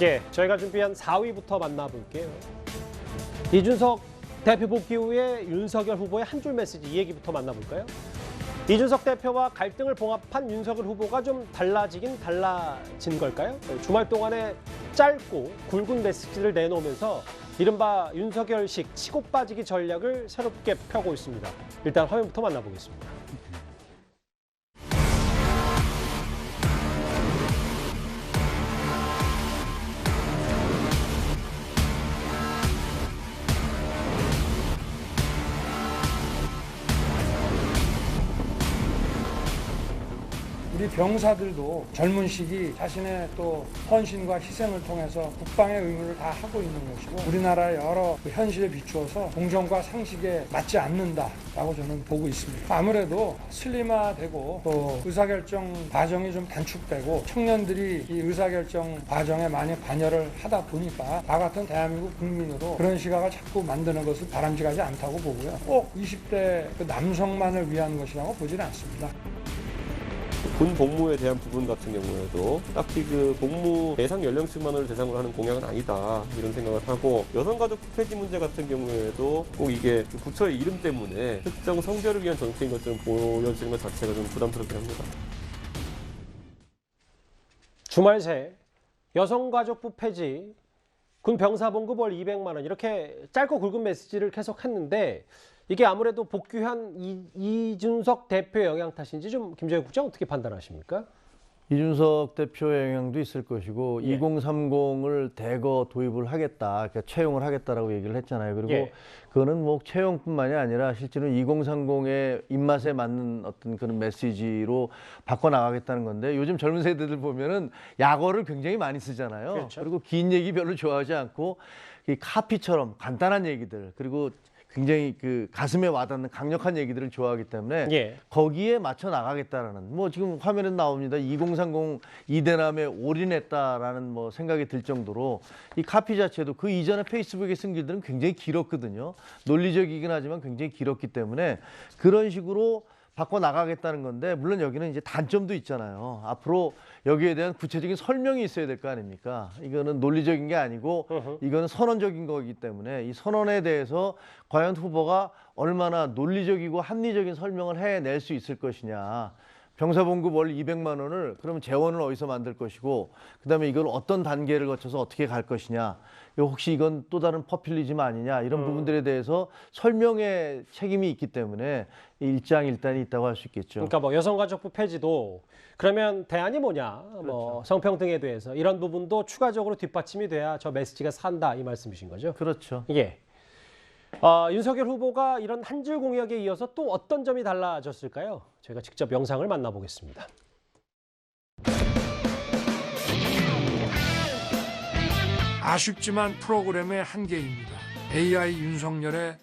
예, 저희가 준비한 4위부터 만나볼게요. 이준석 대표 복귀 후에 윤석열 후보의 한 줄 메시지, 이 얘기부터 만나볼까요? 이준석 대표와 갈등을 봉합한 윤석열 후보가 좀 달라지긴 달라진 걸까요? 주말 동안에 짧고 굵은 메시지를 내놓으면서 이른바 윤석열식 치고 빠지기 전략을 새롭게 펴고 있습니다. 일단 화면부터 만나보겠습니다. 우리 병사들도 젊은 시기 자신의 또 헌신과 희생을 통해서 국방의 의무를 다 하고 있는 것이고 우리나라의 여러 현실에 비추어서 공정과 상식에 맞지 않는다라고 저는 보고 있습니다. 아무래도 슬림화되고 또 의사결정 과정이 좀 단축되고 청년들이 이 의사결정 과정에 많이 관여를 하다 보니까 나 같은 대한민국 국민으로 그런 시각을 자꾸 만드는 것은 바람직하지 않다고 보고요. 꼭 20대 그 남성만을 위한 것이라고 보지는 않습니다. 군 복무에 대한 부분 같은 경우에도 딱히 그 복무 예상 연령층만을 대상으로 하는 공약은 아니다 이런 생각을 하고 여성가족 폐지 문제 같은 경우에도 꼭 이게 부처의 이름 때문에 특정 성별을 위한 정책인 것처럼 보여지는 것 자체가 좀 부담스럽긴 합니다. 주말 새 여성가족부 폐지, 군 병사봉급 월 200만 원 이렇게 짧고 굵은 메시지를 계속했는데 이게 아무래도 복귀한 이준석 대표의 영향 탓인지 좀 김정일 국장 어떻게 판단하십니까? 이준석 대표의 영향도 있을 것이고 예. 2030을 대거 도입을 하겠다, 그러니까 채용을 하겠다라고 얘기를 했잖아요. 그리고 예. 그거는 뭐 채용뿐만이 아니라 실제로 2030의 입맛에 맞는 어떤 그런 메시지로 바꿔 나가겠다는 건데 요즘 젊은 세대들 보면은 약어를 굉장히 많이 쓰잖아요. 그렇죠. 그리고 긴 얘기 별로 좋아하지 않고 이 카피처럼 간단한 얘기들 그리고 굉장히 그 가슴에 와닿는 강력한 얘기들을 좋아하기 때문에 예. 거기에 맞춰 나가겠다라는 뭐 지금 화면에 나옵니다. 2030 이대남에 올인했다라는 뭐 생각이 들 정도로 이 카피 자체도 그 이전에 페이스북에 쓴 글들은 굉장히 길었거든요. 논리적이긴 하지만 굉장히 길었기 때문에 그런 식으로 바꿔 나가겠다는 건데 물론 여기는 이제 단점도 있잖아요. 앞으로 여기에 대한 구체적인 설명이 있어야 될 거 아닙니까? 이거는 논리적인 게 아니고 이거는 선언적인 거기 때문에 이 선언에 대해서 과연 후보가 얼마나 논리적이고 합리적인 설명을 해낼 수 있을 것이냐. 병사봉급 월 200만 원을 그러면 재원을 어디서 만들 것이고 그다음에 이걸 어떤 단계를 거쳐서 어떻게 갈 것이냐. 혹시 이건 또 다른 퍼퓰리즘 아니냐 이런 부분들에 대해서 설명의 책임이 있기 때문에 일장일단이 있다고 할 수 있겠죠. 그러니까 뭐 여성가족부 폐지도 그러면 대안이 뭐냐, 그렇죠. 뭐 성평등에 대해서 이런 부분도 추가적으로 뒷받침이 돼야 저 메시지가 산다 이 말씀이신 거죠? 그렇죠. 예. 윤석열 후보가 이런 한 줄 공약에 이어서 또 어떤 점이 달라졌을까요? 저희가 직접 영상을 만나보겠습니다. 아쉽지만 프로그램의 한계입니다. AI 윤석열의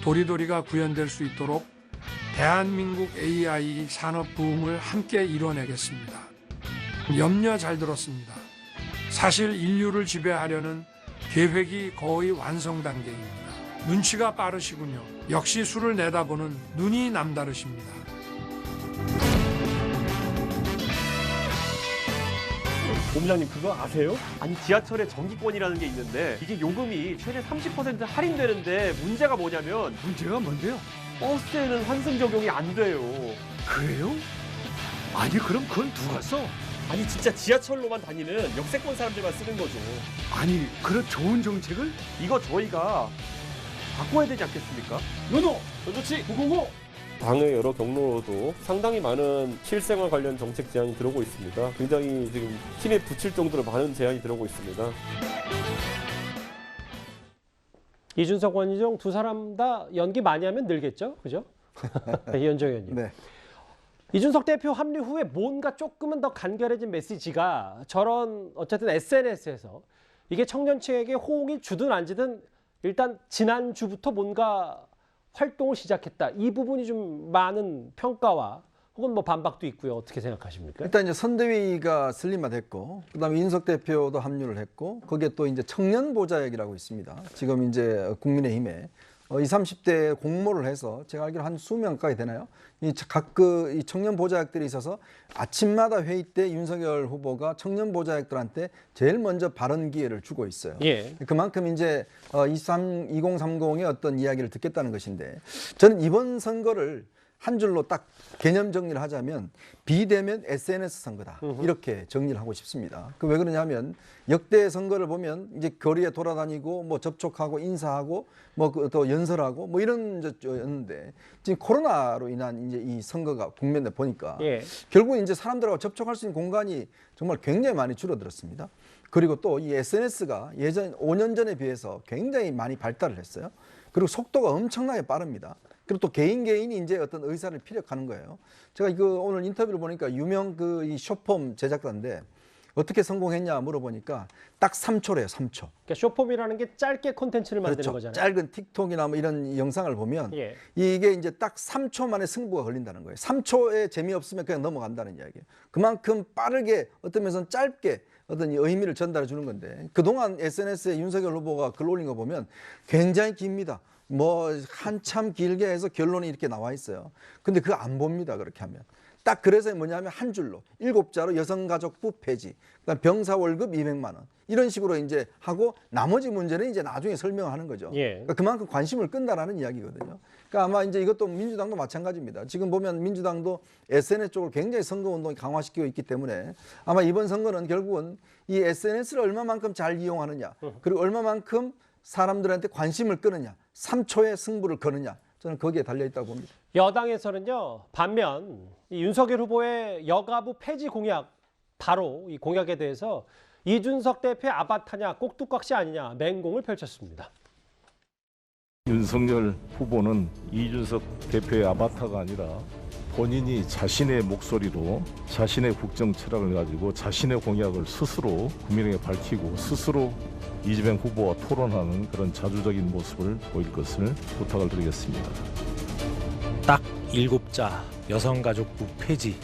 도리도리가 구현될 수 있도록 대한민국 AI 산업 부흥을 함께 이뤄내겠습니다. 염려 잘 들었습니다. 사실 인류를 지배하려는 계획이 거의 완성 단계입니다. 눈치가 빠르시군요. 역시 술을 내다보는 눈이 남다르십니다. 본부장님 그거 아세요? 아니 지하철에 정기권이라는 게 있는데 이게 요금이 최대 30% 할인되는데 문제가 뭐냐면 문제가 뭔데요? 버스에는 환승 적용이 안 돼요. 그래요? 아니 그럼 그건 누가 써? 아니 진짜 지하철로만 다니는 역세권 사람들만 쓰는 거죠. 아니 그런 좋은 정책을? 이거 저희가 바꿔야 되지 않겠습니까? 노노! 전조치 905! 당의 여러 경로로도 상당히 많은 실생활 관련 정책 제안이 들어오고 있습니다. 굉장히 지금 힘에 붙일 정도로 많은 제안이 들어오고 있습니다. 이준석, 원희룡 두 사람 다 연기 많이 하면 늘겠죠? 그죠? 이현정 의원님. 네. 이준석 대표 합류 후에 뭔가 조금은 더 간결해진 메시지가 저런 어쨌든 SNS에서 이게 청년층에게 호응이 주든 안 주든 일단 지난주부터 뭔가 활동을 시작했다. 이 부분이 좀 많은 평가와 혹은 뭐 반박도 있고요. 어떻게 생각하십니까? 일단 이제 선대위가 슬림화됐고, 그다음에 이준석 대표도 합류를 했고, 거기에 또 이제 청년 보좌역이라고 있습니다. 지금 이제 국민의힘에 20, 30대 공모를 해서 제가 알기로 한 20명까지 되나요? 이 청년 보좌역들이 있어서 아침마다 회의 때 윤석열 후보가 청년 보좌역들한테 제일 먼저 발언 기회를 주고 있어요. 예. 그만큼 이제 2030의 어떤 이야기를 듣겠다는 것인데, 저는 이번 선거를 한 줄로 딱 개념 정리를 하자면 비대면 SNS 선거다, 이렇게 정리를 하고 싶습니다. 그 왜 그러냐면 역대 선거를 보면 이제 거리에 돌아다니고 뭐 접촉하고 인사하고 뭐 또 연설하고 뭐 이런 였는데, 지금 코로나로 인한 이제 이 선거가 국면에 보니까 예. 결국 이제 사람들하고 접촉할 수 있는 공간이 정말 굉장히 많이 줄어들었습니다. 그리고 또 이 SNS가 예전 5년 전에 비해서 굉장히 많이 발달을 했어요. 그리고 속도가 엄청나게 빠릅니다. 그리고 또 개인이 이제 어떤 의사를 피력하는 거예요. 제가 이거 오늘 인터뷰를 보니까 유명 이 숏폼 제작자인데 어떻게 성공했냐 물어보니까 딱 3초래요, 3초. 그러니까 쇼폼이라는 게 짧게 콘텐츠를 만드는 그렇죠. 거잖아요. 짧은 틱톡이나 뭐 이런 영상을 보면 예. 이게 이제 딱 3초 만에 승부가 걸린다는 거예요. 3초에 재미없으면 그냥 넘어간다는 이야기예요. 그만큼 빠르게 어떤 면에서는 짧게 어떤 의미를 전달해 주는 건데, 그동안 SNS에 윤석열 후보가 글 올린 거 보면 굉장히 깁니다. 뭐 한참 길게 해서 결론이 이렇게 나와 있어요. 근데 그거 안 봅니다, 그렇게 하면. 딱 그래서 뭐냐면 한 줄로 7자로 여성가족부 폐지, 그다음 병사 월급 200만 원, 이런 식으로 이제 하고 나머지 문제는 이제 나중에 설명하는 거죠. 예. 그러니까 그만큼 관심을 끈다라는 이야기거든요. 그러니까 아마 이제 이것도 민주당도 마찬가지입니다. 지금 보면 민주당도 SNS 쪽을 굉장히 선거 운동이 강화시키고 있기 때문에 아마 이번 선거는 결국은 이 SNS를 얼마만큼 잘 이용하느냐, 그리고 얼마만큼 사람들한테 관심을 끄느냐, 3초의 승부를 거느냐, 저는 거기에 달려 있다고 봅니다. 여당에서는요, 반면 이 윤석열 후보의 여가부 폐지 공약, 바로 이 공약에 대해서 이준석 대표의 아바타냐 꼭두각시 아니냐 맹공을 펼쳤습니다. 윤석열 후보는 이준석 대표의 아바타가 아니라 본인이 자신의 목소리로 자신의 국정 철학을 가지고 자신의 공약을 스스로 국민에게 밝히고 스스로 이재명 후보와 토론하는 그런 자주적인 모습을 보일 것을 부탁을 드리겠습니다. 딱 7자 여성가족부 폐지,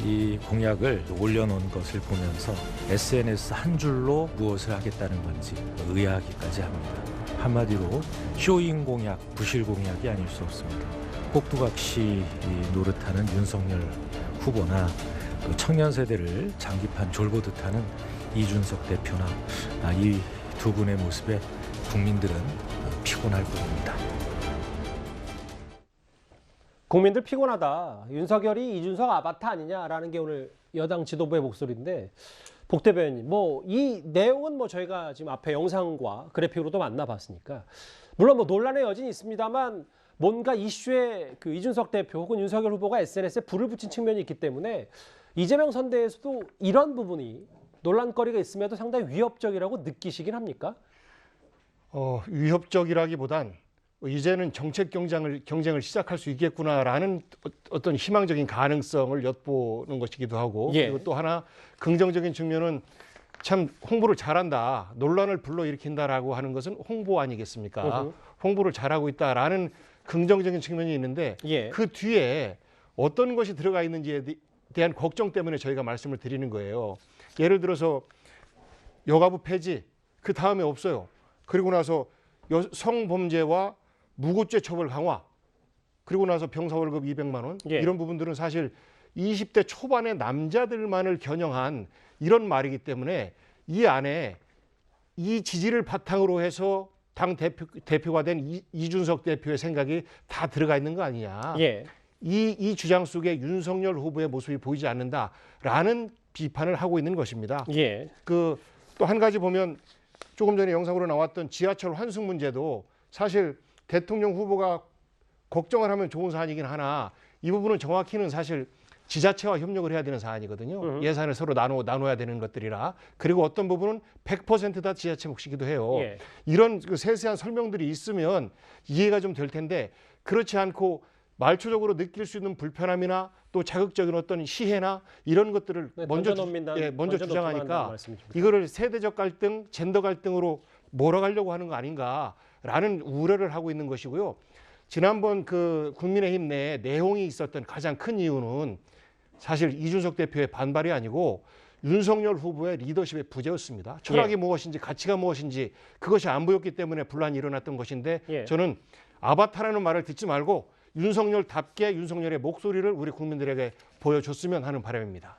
이 공약을 올려놓은 것을 보면서 SNS 한 줄로 무엇을 하겠다는 건지 의아하기까지 합니다. 한마디로 쇼잉 공약, 부실 공약이 아닐 수 없습니다. 꼭두각시 노릇하는 윤석열 후보나 또 청년 세대를 장기판 졸보듯 하는 이준석 대표나 이 두 분의 모습에 국민들은 피곤할 뿐입니다. 국민들 피곤하다. 윤석열이 이준석 아바타 아니냐라는 게 오늘 여당 지도부의 목소리인데, 복 대변인, 뭐 이 내용은 뭐 저희가 지금 앞에 영상과 그래픽으로도 만나봤으니까 물론 뭐 논란의 여진이 있습니다만 뭔가 이슈에 그 이준석 대표 혹은 윤석열 후보가 SNS에 불을 붙인 측면이 있기 때문에 이재명 선대에서도 이런 부분이 논란거리가 있음에도 상당히 위협적이라고 느끼시긴 합니까? 위협적이라기보단 이제는 정책 경쟁을 시작할 수 있겠구나라는 어떤 희망적인 가능성을 엿보는 것이기도 하고, 예. 그리고 또 하나 긍정적인 측면은 참 홍보를 잘한다, 논란을 불러일으킨다라고 하는 것은 홍보 아니겠습니까? 홍보를 잘하고 있다라는 긍정적인 측면이 있는데, 예. 그 뒤에 어떤 것이 들어가 있는지에 대한 걱정 때문에 저희가 말씀을 드리는 거예요. 예를 들어서 여가부 폐지, 그 다음에 없어요. 그리고 나서 성범죄와 무고죄 처벌 강화, 그리고 나서 병사 월급 200만 원, 예. 이런 부분들은 사실 20대 초반의 남자들만을 겨냥한 이런 말이기 때문에 이 안에 이 지지를 바탕으로 해서 당 대표가 된 이준석 대표의 생각이 다 들어가 있는 거 아니냐. 예. 이 주장 속에 윤석열 후보의 모습이 보이지 않는다라는 비판을 하고 있는 것입니다. 예. 또 한 가지 보면 조금 전에 영상으로 나왔던 지하철 환승 문제도 사실 대통령 후보가 걱정을 하면 좋은 사안이긴 하나, 이 부분은 정확히는 사실 지자체와 협력을 해야 되는 사안이거든요. 예산을 서로 나눠야 되는 것들이라. 그리고 어떤 부분은 100% 다 지자체 몫이기도 해요. 예. 이런 그 세세한 설명들이 있으면 이해가 좀 될 텐데, 그렇지 않고 말초적으로 느낄 수 있는 불편함이나 또 자극적인 어떤 시혜나 이런 것들을 네, 먼저 주장하니까 이거를 세대적 갈등, 젠더 갈등으로 몰아가려고 하는 거 아닌가라는 우려를 하고 있는 것이고요. 지난번 그 국민의힘 내에 내홍이 있었던 가장 큰 이유는 사실 이준석 대표의 반발이 아니고 윤석열 후보의 리더십의 부재였습니다. 철학이 예. 무엇인지 가치가 무엇인지 그것이 안 보였기 때문에 분란이 일어났던 것인데, 예. 저는 아바타라는 말을 듣지 말고 윤석열답게 윤석열의 목소리를 우리 국민들에게 보여줬으면 하는 바람입니다.